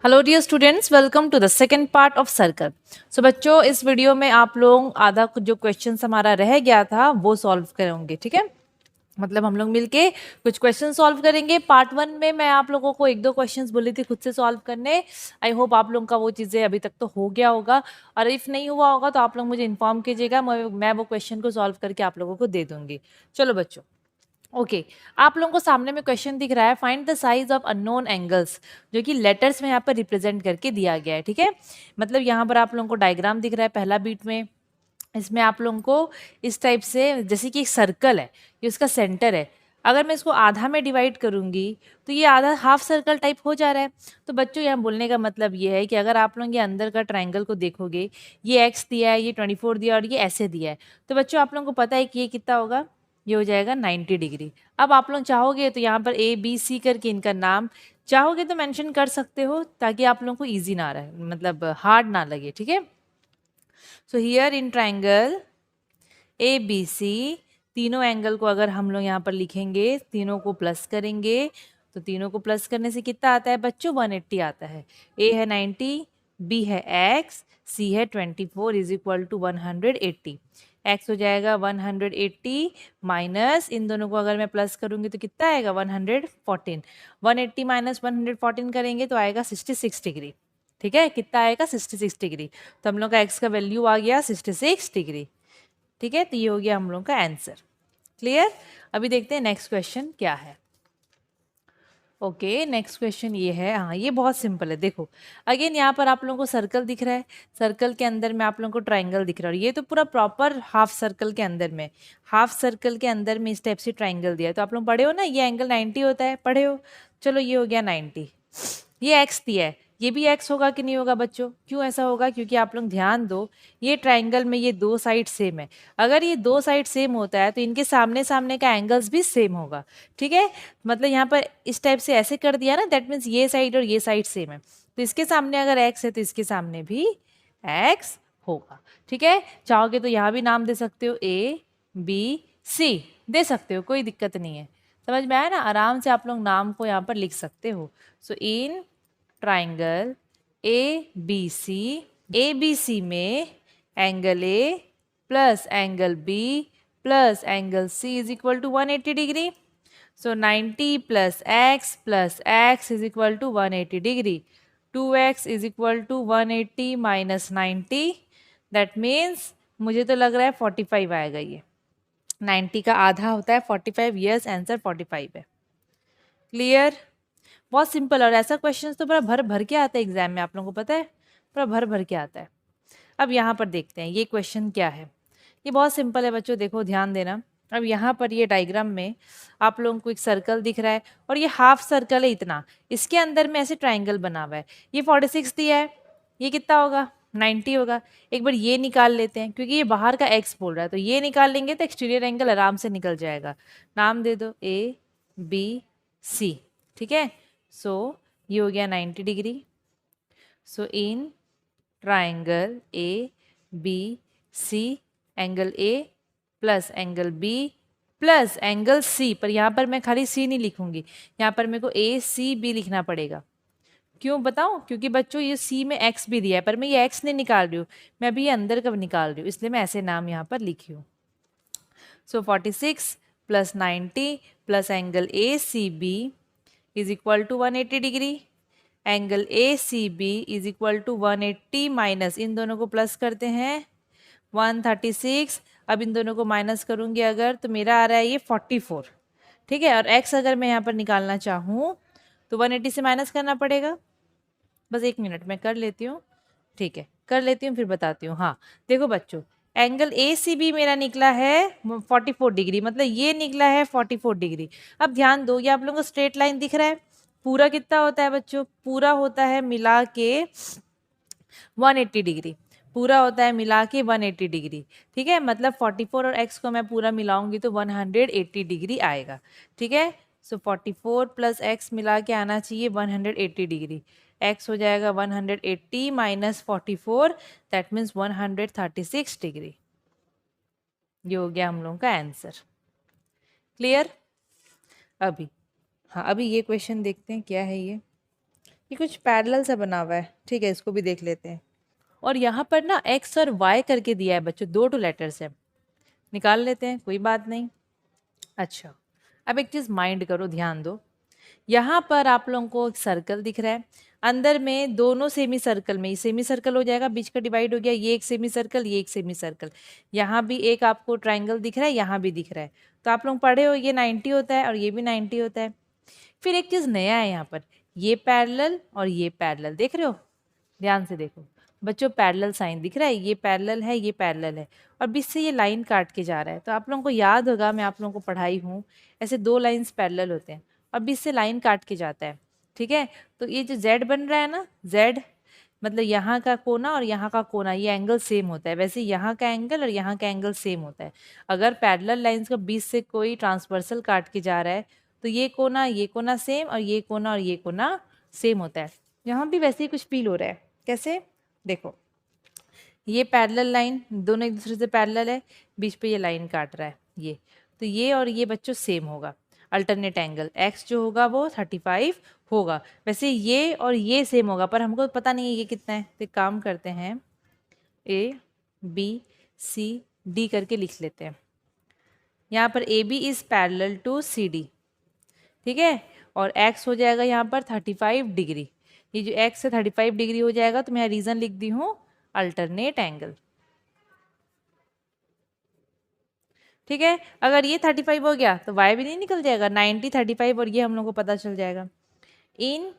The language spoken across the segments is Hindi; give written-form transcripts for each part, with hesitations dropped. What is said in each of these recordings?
Hello dear students, welcome to the second part of circle. So बच्चों, इस वीडियो में आप लोग आधा कुछ जो क्वेश्चन हमारा रह गया था वो सॉल्व करेंगे। ठीक है, मतलब हम लोग मिलके कुछ क्वेश्चन सॉल्व करेंगे। पार्ट वन में मैं आप लोगों को एक दो क्वेश्चंस बोली थी खुद से सॉल्व करने। आई होप आप लोगों का वो चीज़ें अभी तक तो हो गया होगा, और इफ़ नहीं हुआ होगा तो आप लोग मुझे इन्फॉर्म कीजिएगा, मैं वो क्वेश्चन को सॉल्व करके आप लोगों को दे दूंगी। चलो बच्चों, ओके आप लोगों को सामने में क्वेश्चन दिख रहा है, find the size of unknown angles, जो कि लेटर्स में यहाँ पर रिप्रेजेंट करके दिया गया है। ठीक है, मतलब यहाँ पर आप लोगों को डायग्राम दिख रहा है पहला बीट में। इसमें आप लोगों को इस टाइप से, जैसे कि एक सर्कल है, ये उसका सेंटर है। अगर मैं इसको आधा में डिवाइड करूंगी तो ये आधा हाफ सर्कल टाइप हो जा रहा है। तो बच्चों, यहाँ बोलने का मतलब ये है कि अगर आप लोग ये अंदर का ट्रायंगल को देखोगे, ये एक्स दिया है, ये 24 दिया है और ये ऐसे दिया है, तो बच्चों आप लोगों को पता है कि ये कितना होगा, ये हो जाएगा 90 डिग्री। अब आप लोग चाहोगे तो यहाँ पर ए बी सी करके इनका नाम चाहोगे तो मेंशन कर सकते हो, ताकि आप लोगों को इजी ना रहे, मतलब हार्ड ना लगे। ठीक है, so here in triangle A B C, तीनों एंगल को अगर हम लोग यहाँ पर लिखेंगे, तीनों को प्लस करेंगे, तो तीनों को प्लस करने से कितना आता है बच्चों, 180 आता है। ए है 90, बी है एक्स, सी है 24 इज इक्वल टू 180। एक्स हो जाएगा 180 माइनस, इन दोनों को अगर मैं प्लस करूंगी तो कितना आएगा 114। 180 माइनस 114 करेंगे तो आएगा 66 डिग्री। ठीक है, कितना आएगा 66 डिग्री। तो हम लोग का एक्स का वैल्यू आ गया 66 डिग्री। ठीक है, तो ये हो गया हम लोग का आंसर। क्लियर। अभी देखते हैं नेक्स्ट क्वेश्चन क्या है। ओके, नेक्स्ट क्वेश्चन ये है, हाँ ये बहुत सिंपल है। देखो अगेन यहाँ पर आप लोगों को सर्कल दिख रहा है, सर्कल के अंदर में आप लोगों को ट्राइंगल दिख रहा है, और ये तो पूरा प्रॉपर हाफ सर्कल के अंदर में, हाफ सर्कल के अंदर में इस टाइप से ट्राइंगल दिया है। तो आप लोग पढ़े हो ना, ये एंगल 90 होता है, पढ़े हो। चलो ये हो गया 90। ये एक्स दिया है, ये भी एक्स होगा कि नहीं होगा बच्चों, क्यों ऐसा होगा, क्योंकि आप लोग ध्यान दो, ये ट्राइंगल में ये दो साइड सेम है। अगर ये दो साइड सेम होता है तो इनके सामने सामने का एंगल्स भी सेम होगा। ठीक है, मतलब यहाँ पर इस टाइप से ऐसे कर दिया ना, दैट मीन्स ये साइड और ये साइड सेम है, तो इसके सामने अगर एक्स है तो इसके सामने भी एक्स होगा। ठीक है, चाहोगे तो यहाँ भी नाम दे सकते हो, ए बी सी दे सकते हो, कोई दिक्कत नहीं है। समझ में आया ना, आराम से आप लोग नाम को यहाँ पर लिख सकते हो। So in triangle A B C, A B C में angle A plus angle B plus angle C is equal to 180 degree. So 90 plus x is equal to 180 degree. 2x is equal to 180 minus 90. That means मुझे तो लग रहा है 45 आएगा ये। 90 का आधा होता है 45। यस, आंसर 45 है। क्लियर। बहुत सिंपल, और ऐसा क्वेश्चन तो बड़ा भर भर के आता है एग्जाम में, आप लोगों को पता है, बड़ा भर भर के आता है। अब यहाँ पर देखते हैं ये क्वेश्चन क्या है। ये बहुत सिंपल है बच्चों, देखो ध्यान देना। अब यहाँ पर ये डायग्राम में आप लोगों को एक सर्कल दिख रहा है, और ये हाफ सर्कल है इतना, इसके अंदर में ऐसे ट्राइंगल बना हुआ है। ये 46 दिया है, ये कितना होगा 90 होगा। एक बार ये निकाल लेते हैं, क्योंकि ये बाहर का एक्स बोल रहा है, तो ये निकाल लेंगे तो एक्सटीरियर एंगल आराम से निकल जाएगा। नाम दे दो ए बी सी। ठीक है, सो ये हो गया 90 degree. So in triangle A B C, angle A plus angle B plus angle C, पर यहाँ पर मैं खाली सी नहीं लिखूंगी, यहाँ पर मेरे को ए सी बी लिखना पड़ेगा। क्यों बताऊं, क्योंकि बच्चों ये सी में एक्स भी दिया है, पर मैं ये एक्स नहीं निकाल रही हूँ, मैं अभी ये अंदर का निकाल रही हूँ, इसलिए मैं ऐसे नाम यहाँ पर लिखी हूँ। So 46 plus 90 plus angle A C B is equal to 180 डिग्री। एंगल ए C B is equal to 180 minus, इन दोनों को प्लस करते हैं 136। अब इन दोनों को माइनस करूंगी अगर, तो मेरा आ रहा है ये 44। ठीक है, और x अगर मैं यहाँ पर निकालना चाहूँ तो 180 से माइनस करना पड़ेगा। बस एक मिनट में कर लेती हूँ। ठीक है, कर लेती हूँ फिर बताती हूँ। हाँ देखो बच्चों, एंगल ए सी बी मेरा निकला है 44 डिग्री, मतलब ये निकला है 44 डिग्री। अब ध्यान दो, ये आप लोगों को स्ट्रेट लाइन दिख रहा है, पूरा कितना होता है बच्चों, पूरा होता है मिला के 180 डिग्री, पूरा होता है मिला के 180 डिग्री। ठीक है, मतलब 44 और x को मैं पूरा मिलाऊंगी तो 180 डिग्री आएगा। ठीक है, सो 44 प्लस एक्स मिला के आना चाहिए 180 डिग्री। x हो जाएगा 180 माइनस 44, दैट मीन्स 136 डिग्री। ये हो गया हम लोगों का आंसर। क्लियर। अभी हाँ, अभी ये क्वेश्चन देखते हैं क्या है ये ये कुछ पैरेलल सा बना हुआ है, ठीक है, इसको भी देख लेते हैं। और यहाँ पर ना एक्स और वाई करके दिया है बच्चों, 2 लेटर्स है, निकाल लेते हैं, कोई बात नहीं। अच्छा, अब एक चीज़ माइंड करो, ध्यान दो। यहाँ पर आप लोगों को एक सर्कल दिख रहा है, अंदर में दोनों सेमी सर्कल में, सेमी सर्कल हो जाएगा, बीच का डिवाइड हो गया, ये एक सेमी सर्कल, ये एक सेमी सर्कल, यहाँ भी एक आपको ट्राइंगल दिख रहा है, यहाँ भी दिख रहा है। तो आप लोग पढ़े हो, ये 90 होता है और ये भी 90 होता है। फिर एक चीज़ नया है यहाँ पर, ये पैरेलल और ये पैरेलल, देख रहे हो, ध्यान से देखो बच्चों, पैरेलल साइन दिख रहा है, ये पैरेलल है, ये पैरेलल है, और बीच से ये लाइन काट के जा रहा है। तो आप लोगों को याद होगा, मैं आप लोगों को पढ़ाई हूँ, ऐसे 2 लाइंस पैरेलल होते हैं और बीच से लाइन काट के जाता है, ठीक है। तो ये जो Z बन रहा है ना, Z मतलब यहाँ का कोना और यहाँ का कोना, ये एंगल सेम होता है। वैसे यहाँ का एंगल और यहाँ का एंगल सेम होता है। अगर पैरेलल लाइंस का बीच से कोई ट्रांसवर्सल काट के जा रहा है तो ये कोना सेम और ये कोना सेम होता है। यहाँ भी वैसे ही कुछ फील हो रहा है, कैसे, देखो, ये पैरेलल लाइन दोनों एक दूसरे से पैरेलल है, बीच पे ये लाइन काट रहा है, ये तो ये और ये बच्चों सेम होगा, अल्टरनेट एंगल एक्स जो होगा वो 35 होगा। वैसे ये और ये सेम होगा, पर हमको पता नहीं है ये कितना है, तो एक काम करते हैं, ए बी सी डी करके लिख लेते हैं। यहाँ पर A B is parallel to C D, ठीक है, और x हो जाएगा यहाँ पर 35 डिग्री। ये जो x है 35 डिग्री हो जाएगा, तो मैं यहाँ रीज़न लिख दी हूँ अल्टरनेट एंगल, ठीक है। अगर ये 35 हो गया तो y भी नहीं निकल जाएगा, 90 35 और ये हम लोग को पता चल जाएगा। In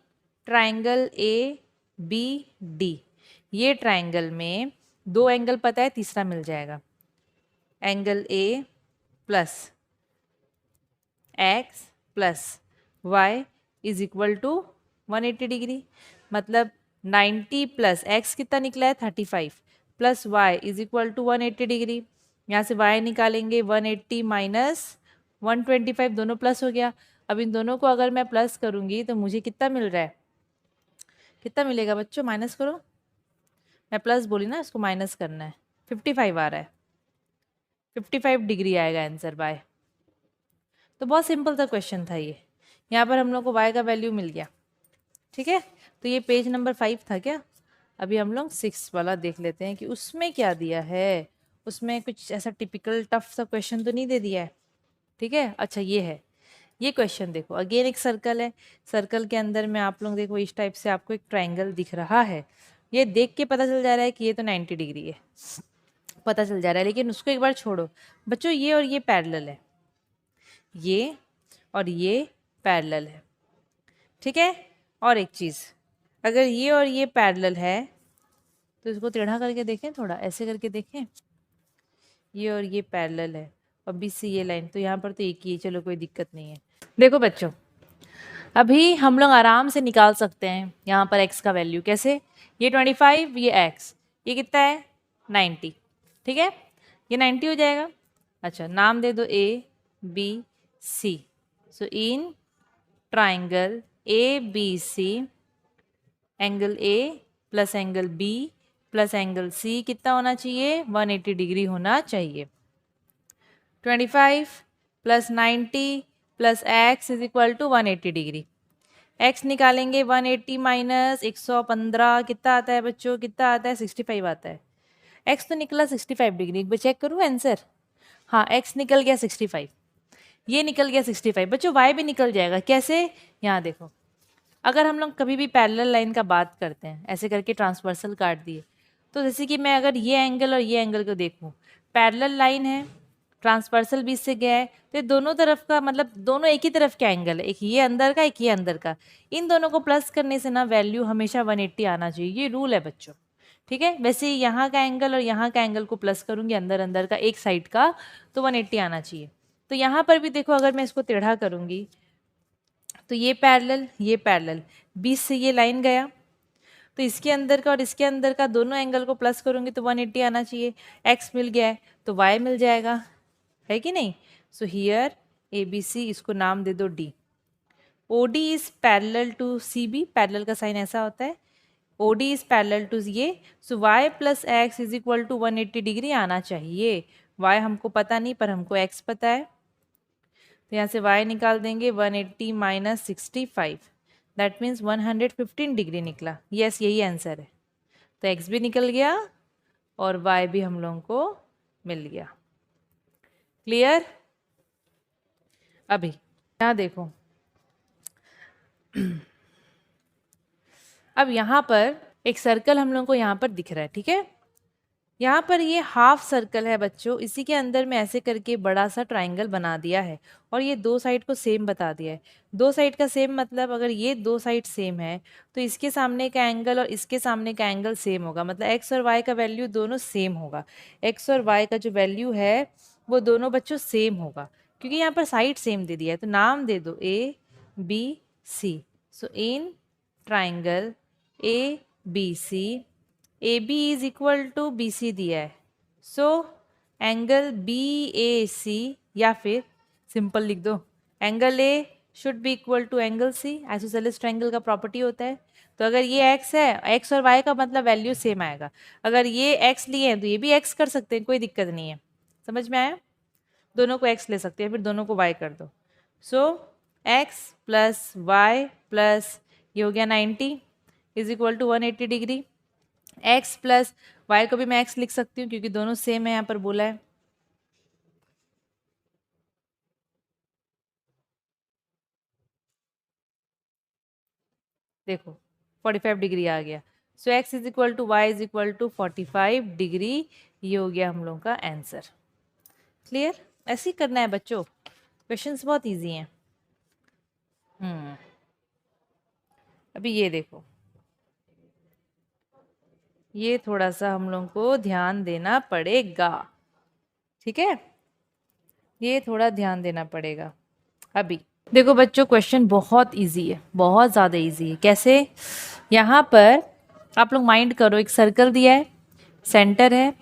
triangle A B D, ये ट्राइंगल में 2 एंगल पता है, तीसरा मिल जाएगा, angle A plus X plus Y is equal to 180 degree. मतलब 90 प्लस एक्स कितना निकला है 35 plus Y is equal to 180 degree. यहाँ से वाई निकालेंगे 180 माइनस 125, दोनों प्लस हो गया। अब इन दोनों को अगर मैं प्लस करूँगी तो मुझे कितना मिल रहा है, कितना मिलेगा बच्चों, माइनस करो, मैं प्लस बोली ना, इसको माइनस करना है, 55 आ रहा है, 55 डिग्री आएगा आंसर बाय। तो बहुत सिंपल सा क्वेश्चन था ये, यहाँ पर हम लोग को y का वैल्यू मिल गया, ठीक है। तो ये पेज नंबर 5 था क्या। अभी हम लोग 6 वाला देख लेते हैं कि उसमें क्या दिया है। उसमें कुछ ऐसा टिपिकल टफ सा क्वेश्चन तो नहीं दे दिया है, ठीक है। अच्छा ये है, ये क्वेश्चन देखो, अगेन एक सर्कल है, सर्कल के अंदर में आप लोग देखो इस टाइप से आपको एक ट्राइंगल दिख रहा है। ये देख के पता चल जा रहा है कि ये तो 90 डिग्री है, पता चल जा रहा है, लेकिन उसको एक बार छोड़ो बच्चों, ये और ये पैरेलल है, ये और ये पैरेलल है, ठीक है। और एक चीज़, अगर ये और ये पैरेलल है तो इसको टेढ़ा करके देखें, थोड़ा ऐसे करके देखें, ये और ये पैरेलल है और बीच से ये लाइन, तो यहाँ पर तो एक ही है, चलो कोई दिक्कत नहीं है। देखो बच्चों, अभी हम लोग आराम से निकाल सकते हैं यहाँ पर x का वैल्यू, कैसे, ये 25, ये x, ये कितना है 90, ठीक है, ये 90 हो जाएगा। अच्छा नाम दे दो a b c, so in triangle A B C, angle A plus angle B plus angle C कितना होना चाहिए, 180 डिग्री होना चाहिए। 25 plus 90 plus X is equal to 180 degree. X निकालेंगे 180 माइनस 115 कितना आता है बच्चों, कितना आता है 65 आता है। एक्स तो निकला 65 डिग्री, एक बार चेक करूँ आंसर, हाँ एक्स निकल गया 65, ये निकल गया 65। बच्चों वाई भी निकल जाएगा, कैसे, यहाँ देखो, अगर हम लोग कभी भी पैरेलल लाइन का बात करते हैं, ऐसे करके ट्रांसवर्सल काट दिए, तो जैसे कि मैं अगर ये एंगल और ये एंगल को देखूं, पैरेलल लाइन है, ट्रांसवर्सल बीच से गया है, तो ये दोनों तरफ का मतलब दोनों एक ही तरफ का एंगल है, एक ये अंदर का एक ये अंदर का, इन दोनों को प्लस करने से ना वैल्यू हमेशा 180 आना चाहिए, ये रूल है बच्चों, ठीक है। वैसे ही यहाँ का एंगल और यहाँ का एंगल को प्लस करूँगी अंदर अंदर का एक साइड का, तो 180 आना चाहिए। तो यहाँ पर भी देखो, अगर मैं इसको टेढ़ा करूँगी तो ये पैरेलल, बीच से ये लाइन गया, तो इसके अंदर का और इसके अंदर का दोनों एंगल को प्लस करूँगी तो 180 आना चाहिए। एक्स मिल गया है तो वाई मिल जाएगा, है कि नहीं। सो हियर ए बी सी, इसको नाम दे दो D. O D is parallel to C B, parallel का साइन ऐसा होता है, O D is parallel to ये, so Y plus X is equal to 180 degree आना चाहिए। वाई हमको पता नहीं पर हमको एक्स पता है, तो यहाँ से y निकाल देंगे 180 माइनस 65, दैट मीन्स 115 डिग्री निकला। यस, यही आंसर है। तो x भी निकल गया और y भी हम लोगों को मिल गया। क्लियर? अभी यहाँ देखो, अब यहाँ पर एक सर्कल हम लोगों को यहाँ पर दिख रहा है, ठीक है। यहाँ पर ये हाफ सर्कल है बच्चों, इसी के अंदर में ऐसे करके बड़ा सा ट्राइंगल बना दिया है और ये दो साइड को सेम बता दिया है। दो साइड का सेम मतलब अगर ये दो साइड सेम है तो इसके सामने का एंगल और इसके सामने का एंगल सेम होगा, मतलब एक्स और वाई का वैल्यू दोनों सेम होगा। एक्स और वाई का जो वैल्यू है वो दोनों बच्चों सेम होगा, क्योंकि यहाँ पर साइड सेम दे दिया है। तो नाम दे दो A B C. So in triangle A B C, A B is equal to B C दिया है, सो एंगल बी ए सी, या फिर सिंपल लिख दो angle A should be equal to angle C. Isosceles triangle का प्रॉपर्टी होता है। तो अगर ये x है, x और y का मतलब वैल्यू सेम आएगा। अगर ये x लिए हैं तो ये भी x कर सकते हैं, कोई दिक्कत नहीं है। समझ में आया? दोनों को x ले सकते हैं, फिर दोनों को y कर दो। So x plus Y plus ये हो गया 90 is equal to 180 degree. x plus Y को भी मैं x लिख सकती हूँ क्योंकि दोनों सेम है, यहाँ पर बोला है। देखो 45 डिग्री आ गया। So x is equal to Y is equal to 45 degree. ये हो गया हम लोगों का आंसर। क्लियर? ऐसे ही करना है बच्चों, क्वेश्चंस बहुत इजी हैं। अभी ये देखो, ये थोड़ा सा हम लोगों को ध्यान देना पड़ेगा, ठीक है। ये थोड़ा ध्यान देना पड़ेगा। अभी देखो बच्चों, क्वेश्चन बहुत इजी है, बहुत ज़्यादा इजी है। कैसे? यहाँ पर आप लोग माइंड करो, एक सर्कल दिया है, सेंटर है।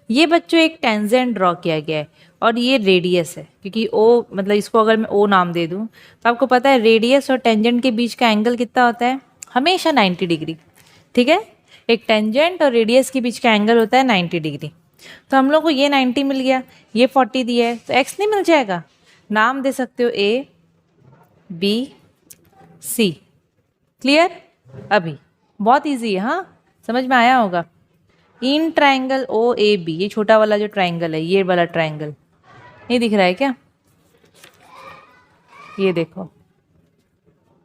ये बच्चों एक टेंजेंट ड्रॉ किया गया है और ये रेडियस है, क्योंकि ओ मतलब इसको अगर मैं ओ नाम दे दूँ तो आपको पता है रेडियस और टेंजेंट के बीच का एंगल कितना होता है? हमेशा 90 डिग्री, ठीक है। एक टेंजेंट और रेडियस के बीच का एंगल होता है 90 डिग्री। तो हम लोग को ये 90 मिल गया, ये 40 दिया है, तो एक्स नहीं मिल जाएगा? नाम दे सकते हो ए बी सी। क्लियर? अभी बहुत इजी है, हाँ, समझ में आया होगा। इन ट्राइंगल ओ ए बी, ये छोटा वाला जो ट्राइंगल है, ये वाला ट्राइंगल, ये दिख रहा है क्या? ये देखो,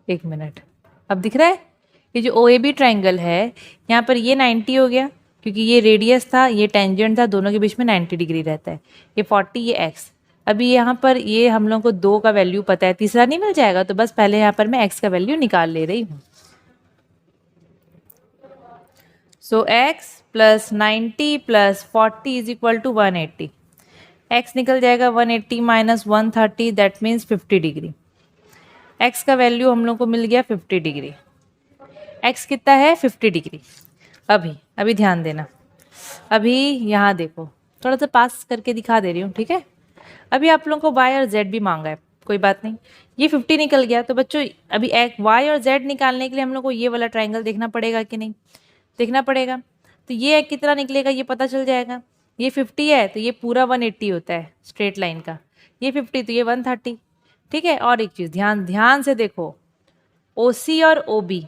एक मिनट, अब दिख रहा है? ये जो ओ ए बी ट्राइंगल है, यहाँ पर ये 90 हो गया क्योंकि ये रेडियस था, ये टेंजेंट था, दोनों के बीच में 90 डिग्री रहता है। ये 40, ये एक्स। अभी यहाँ पर ये हम लोग को दो का वैल्यू पता है, तीसरा नहीं मिल जाएगा, तो बस पहले यहाँ पर मैं एक्स का वैल्यू निकाल ले रही हूँ। So X plus 90 plus 40 is equal to 180। X निकल जाएगा 180 minus 130, that means 50 degree. X का वैल्यू हम लोग को मिल गया 50 डिग्री। एक्स कितना है? 50 डिग्री। अभी अभी ध्यान देना, अभी यहाँ देखो, थोड़ा सा पास करके दिखा दे रही हूँ, ठीक है। अभी आप लोगों को वाई और जेड भी मांगा है, कोई बात नहीं, ये 50 निकल गया। तो बच्चों अभी एक वाई और जेड निकालने के लिए हम लोग को ये वाला ट्राइंगल देखना पड़ेगा कि नहीं? देखना पड़ेगा। तो ये कितना निकलेगा ये पता चल जाएगा। ये 50 है तो ये पूरा 180 होता है स्ट्रेट लाइन का, ये 50 तो ये 130, ठीक है। और एक चीज़ ध्यान ध्यान से देखो, ओ सी और ओ बी,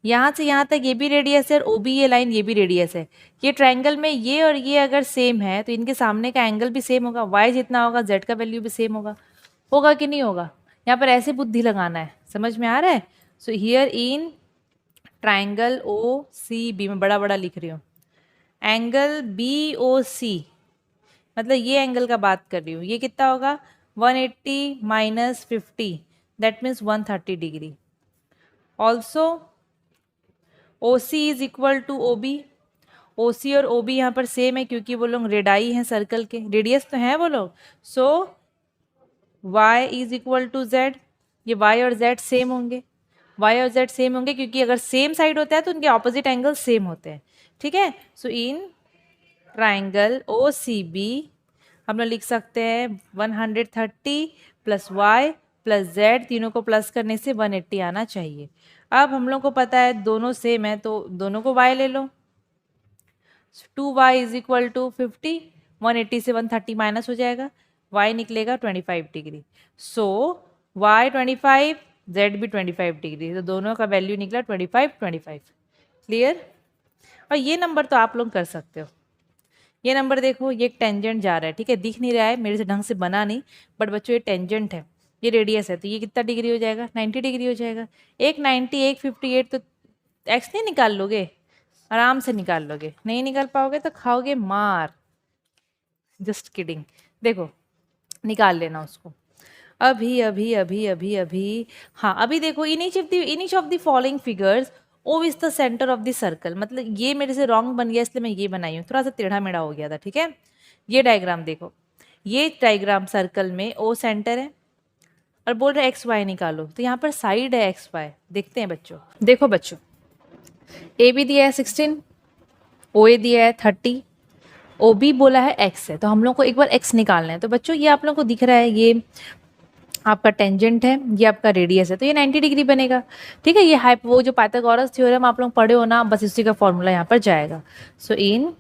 यहाँ से यहाँ तक ये भी रेडियस है और ओ बी ये लाइन ये भी रेडियस है। ये ट्रायंगल में ये और ये अगर सेम है तो इनके सामने का एंगल भी सेम होगा, वाई जितना होगा जेड का वैल्यू भी सेम होगा। होगा कि नहीं होगा? यहाँ पर ऐसे बुद्धि लगाना है, समझ में आ रहा है? So here in triangle O C B, में बड़ा बड़ा लिख रही हूँ, एंगल बी ओ सी, मतलब ये एंगल का बात कर रही हूँ, ये कितना होगा? 180 minus 50, that means 130 degree. Also O C is equal to O B. O C और ओ बी यहाँ पर सेम है क्योंकि वो लोग रेडाई हैं सर्कल के, रेडियस तो हैं वो लोग। So y is equal to Z, ये y और z सेम होंगे, y और z सेम होंगे क्योंकि अगर सेम साइड होता है तो उनके ऑपोजिट एंगल सेम होते हैं, ठीक है। सो in triangle O C B हम लोग लिख सकते हैं 130 प्लस वाई प्लस जेड, तीनों को प्लस करने से 180 आना चाहिए। अब हम लोग को पता है दोनों सेम है तो दोनों को y ले लो। 2y इज इक्वल टू 50, 180 से 130 माइनस हो जाएगा, y निकलेगा 25 डिग्री। सो y 25 जेड भी 25 डिग्री, तो दोनों का वैल्यू निकला 25 25। क्लियर। और ये नंबर तो आप लोग कर सकते हो। ये नंबर देखो, ये एक टेंजेंट जा रहा है, ठीक है, दिख नहीं रहा है मेरे से ढंग से बना नहीं, बट बच्चों ये टेंजेंट है, ये रेडियस है, तो ये कितना डिग्री हो जाएगा, 90 डिग्री हो जाएगा। एक 90 एक 58, तो एक्स नहीं निकाल लोगे, आराम से निकाल लोगे, नहीं निकाल पाओगे तो खाओगे मार। Just kidding. देखो निकाल लेना उसको अभी अभी अभी अभी अभी। हाँ अभी देखो, in each of the following figures O is the centre of the circle, मतलब ये मेरे से रॉन्ग बन गया इसलिए मैं ये बनाई हूँ, थोड़ा सा टेढ़ा मेढ़ा हो गया था, ठीक है। ये डायग्राम देखो, ये डायग्राम सर्कल में ओ सेंटर है और बोल रहे एक्स वाई निकालो, तो यहाँ पर साइड है एक्स वाई, देखते हैं बच्चों। देखो बच्चों, ए बी दिया है 16, ओ ए दिया है 30, ओ बी बोला है एक्स है, तो हम लोग को एक बार एक्स निकालना है। तो बच्चों ये आप लोग को दिख रहा है, ये आपका टेंजेंट है, ये आपका रेडियस है, तो ये 90 डिग्री बनेगा, ठीक है। ये वो जो पाइथागोरस थ्योरम आप लोग पढ़े हो ना, बस इसी का फॉर्मूला यहाँ पर जाएगा। सो in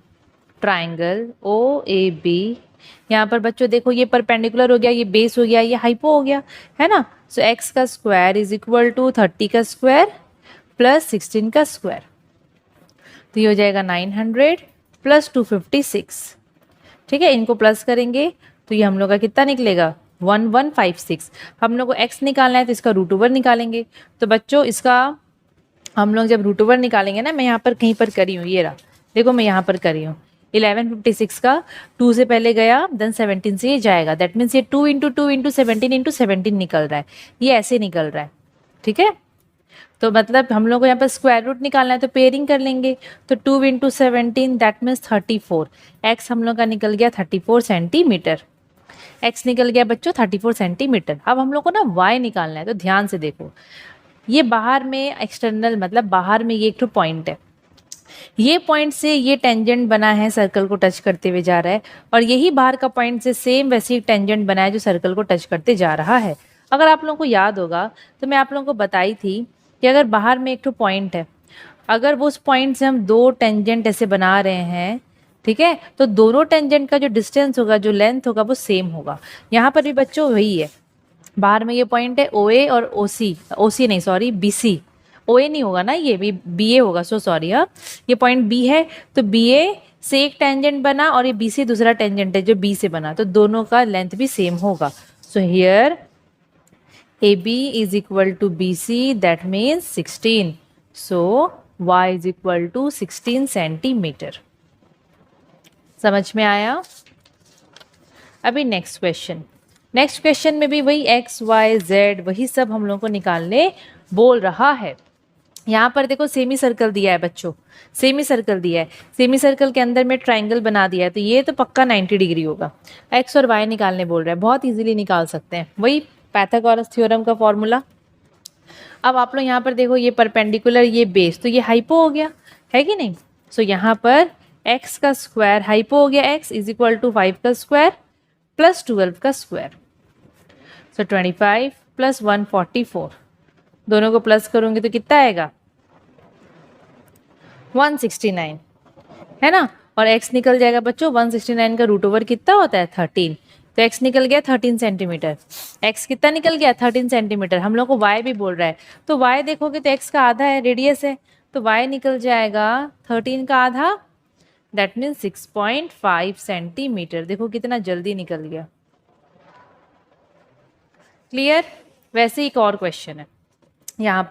triangle O A B, यहाँ पर बच्चों देखो ये परपेंडिकुलर हो गया, ये बेस हो गया, ये हाइपो हो गया, है ना। सो एक्स का स्क्वायर इज इक्वल टू 30 का स्क्वायर प्लस 16 का स्क्वायर, तो ये हो जाएगा 900 प्लस 256, ठीक है। इनको प्लस करेंगे तो ये हम लोग का कितना निकलेगा, 1156। हम लोग को x निकालना है तो इसका रूट ओवर निकालेंगे। तो बच्चों इसका हम लोग जब रूट ओवर निकालेंगे ना, मैं यहाँ पर कहीं पर करी हूँ, ये रहा देखो, मैं यहाँ पर करी हूँ 1156 का 2 से पहले गया, देन 17 से ये जाएगा, दैट मीन्स ये 2 इंटू 2 इंटू 17 निकल रहा है, ये ऐसे निकल रहा है, ठीक है। तो मतलब हम लोग को यहाँ पर स्क्वायर रूट निकालना है, तो पेयरिंग कर लेंगे, तो 2 इंटू 17 दैट मीन्स 34। एक्स हम लोग का निकल गया 34 सेंटीमीटर, एक्स निकल गया बच्चों 34 सेंटीमीटर। अब हम लोग को ना वाई निकालना है, तो ध्यान से देखो, ये बाहर में एक्सटर्नल मतलब बाहर में ये एक तो पॉइंट है, ये पॉइंट से ये टेंजेंट बना है, सर्कल को टच करते हुए जा रहा है, और यही बाहर का पॉइंट से सेम वैसी एक टेंजेंट बना है जो सर्कल को टच करते जा रहा है। अगर आप लोगों को याद होगा तो मैं आप लोगों को बताई थी कि अगर बाहर में एक तो पॉइंट है, अगर वो उस पॉइंट से हम दो टेंजेंट ऐसे बना रहे हैं, ठीक है, तो दोनों टेंजेंट का जो डिस्टेंस होगा, जो लेंथ होगा, वो सेम होगा। यहाँ पर भी बच्चों वही है, बाहर में ये पॉइंट है ओ ए और ओ सी, ओ सी नहीं सॉरी बी सी, ओ ए नहीं होगा ना, ये भी बी ए होगा, सो सॉरी। हाँ ये पॉइंट बी है, तो बी ए से एक टेंजेंट बना और ये बी से दूसरा टेंजेंट है जो बी से बना, तो दोनों का लेंथ भी सेम होगा। So here A B is equal to B C, that means 16, so y is equal to 16 centimetre. समझ में आया। अभी नेक्स्ट क्वेश्चन, नेक्स्ट क्वेश्चन में भी वही x y z वही सब हम लोगों को निकालने बोल रहा है। यहाँ पर देखो सेमी सर्कल दिया है बच्चों, सेमी सर्कल दिया है, सेमी सर्कल के अंदर में ट्राइंगल बना दिया है, तो ये तो पक्का 90 डिग्री होगा। x और y निकालने बोल रहा है, बहुत इजीली निकाल सकते हैं, वही पाइथागोरस थ्योरम का फॉर्मूला। अब आप लोग यहाँ पर देखो, ये परपेंडिकुलर, ये बेस, तो ये हाइपो हो गया, है कि नहीं। सो यहाँ पर x का स्क्वायर हाइपो हो गया, x इज इक्वल टू 5 का स्क्वायर प्लस 12 का स्क्वायर, सो 25 प्लस 144, दोनों को प्लस करूंगी तो कितना आएगा 169, है ना। और x निकल जाएगा बच्चों, 169 का रूट ओवर कितना होता है 13, तो x निकल गया 13 सेंटीमीटर। x कितना निकल गया 13 सेंटीमीटर। हम लोग को y भी बोल रहा है, तो y देखोगे तो x का आधा है, रेडियस है, तो y निकल जाएगा 13 का आधा, दैट मीन्स 6.5 सेंटीमीटर। देखो कितना जल्दी निकल गया। क्लियर। वैसे ही एक और क्वेश्चन है, यहाँ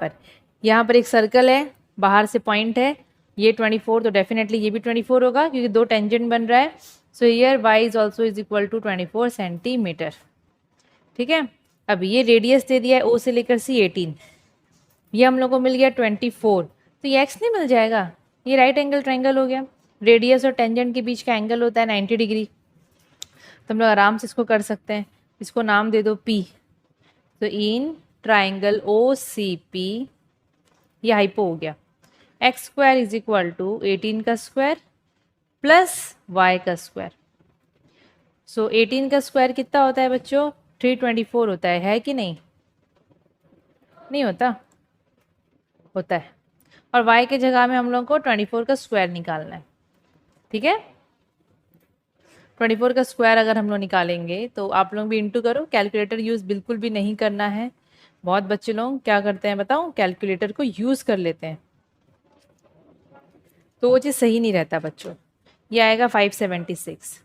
पर एक सर्कल है, बाहर से पॉइंट है, ये 24, तो डेफिनेटली ये भी 24 होगा क्योंकि दो टेंजेंट बन रहा है। So here y is also is equal to 24 centimetre, ठीक है। अब ये रेडियस दे दिया है o से लेकर c 18, ये हम लोग को मिल गया 24, तो ये x नहीं मिल जाएगा, ये राइट एंगल ट्राइंगल हो गया। रेडियस और टेंजेंट के बीच का एंगल होता है 90 डिग्री, तो हम लोग आराम से इसको कर सकते हैं, इसको नाम दे दो p। तो in triangle O C P, ये हाइपो हो गया, X square is equal to 18 का स्क्वायर प्लस वाई का स्क्वायर। सो 18 का स्क्वायर कितना होता है बच्चों 324 होता है कि नहीं, नहीं होता, होता है। और y के जगह में हम लोग को 24 का स्क्वायर निकालना है, ठीक है। 24 का स्क्वायर अगर हम लोग निकालेंगे तो आप लोग भी इंटू करो, कैलकुलेटर यूज़ बिल्कुल भी नहीं करना है, बहुत बच्चे लोग क्या करते हैं बताऊं, कैलकुलेटर को यूज़ कर लेते हैं, तो वो चीज़ सही नहीं रहता बच्चों। ये आएगा 576,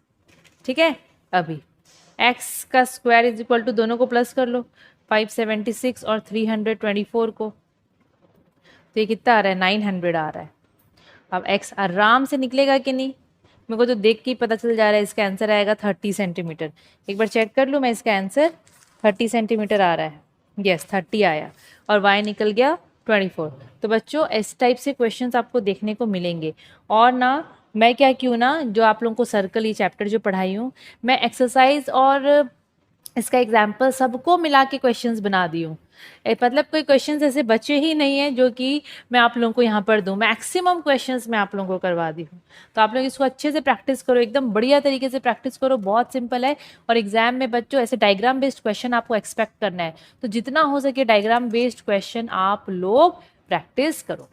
ठीक है। अभी एक्स का स्क्वायर इज इक्वल टू, दोनों को प्लस कर लो, 576 और 324 को, तो ये कितना आ रहा है, 900 आ रहा है। अब एक्स आराम से निकलेगा कि नहीं, मेरे को तो देख के ही पता चल जा रहा है, इसका आंसर आएगा 30 सेंटीमीटर। एक बार चेक कर लूँ मैं, इसका आंसर 30 सेंटीमीटर आ रहा है, यस 30 आया, और y निकल गया 24। तो बच्चों इस टाइप से क्वेश्चंस आपको देखने को मिलेंगे। और ना मैं क्या क्यों ना, जो आप लोगों को सर्कल ये चैप्टर जो पढ़ाई हूँ, मैं एक्सरसाइज और इसका एग्जाम्पल सबको मिला के क्वेश्चंस बना दी हूँ। मतलब कोई क्वेश्चंस ऐसे बचे ही नहीं है जो कि मैं आप लोगों को यहाँ पर दूँ, मैक्सिमम क्वेश्चंस मैं आप लोगों को करवा दी हूँ। तो आप लोग इसको अच्छे से प्रैक्टिस करो, एकदम बढ़िया तरीके से प्रैक्टिस करो, बहुत सिंपल है। और एग्जाम में बच्चों ऐसे डायग्राम बेस्ड क्वेश्चन आपको एक्सपेक्ट करना है, तो जितना हो सके डायग्राम बेस्ड क्वेश्चन आप लोग प्रैक्टिस करो।